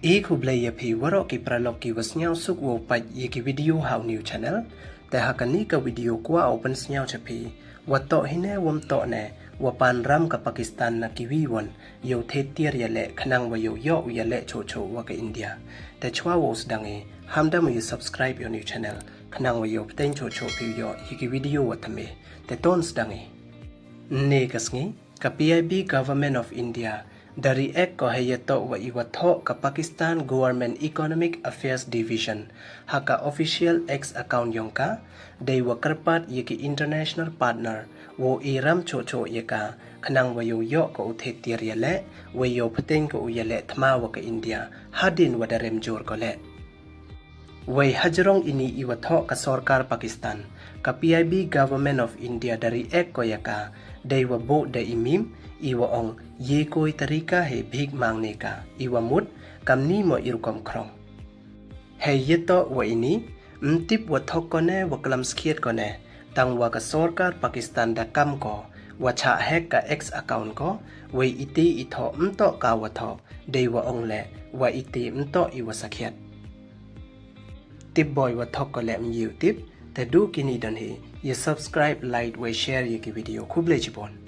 एक हुबले यफी वरो की प्रलोक की वस्न्याव सुक वो पज ये की वीडियो हाउ न्यू चैनल ते हकनी का वीडियो कुआ ओपन स्न्याव छपी वतो हिने वम तो ने व पान राम का पाकिस्तान न की वीवन यो थे तियर यले खनांग व यो यले छो छो व का इंडिया ते छवा वोस दंगे हमदा म यू सब्सक्राइब यो न्यू चैनल खनांग व यो पतें छो छो पी यो ये की वीडियो व थमे ते टोन्स दंगे ने कसंगी का PIB government of India dari ek ko hayato wa iwatho ka Pakistan Government Economic Affairs Division haka official X account yongka dei wa karpat yeki international partner wo iram chocho yeka khanang wa yo ko uthe tiar yale wa yo phateng ko yale thma wa ka India hadin wa darem jor ko le wai hajrong ini iwatho ka sarkar Pakistan ka PIB Government of India dari ek ko yaka dei wa bo de imim iwa ong ye koi tarika he bhig मांगने का iwa mut kamni mo irukom krong he yeto wa ini mtip wa thok kone wa kalam skhiet kone tang wa ka sarkar Pakistan da kam ko wa cha hack ka X account ko wei iti itho mto ka wa tho dei wa ong le wa iti mto iwa sakhiat tip boy wa thok ko le myu tip te du kini don he ye subscribe like we share ye ki video khuble chipon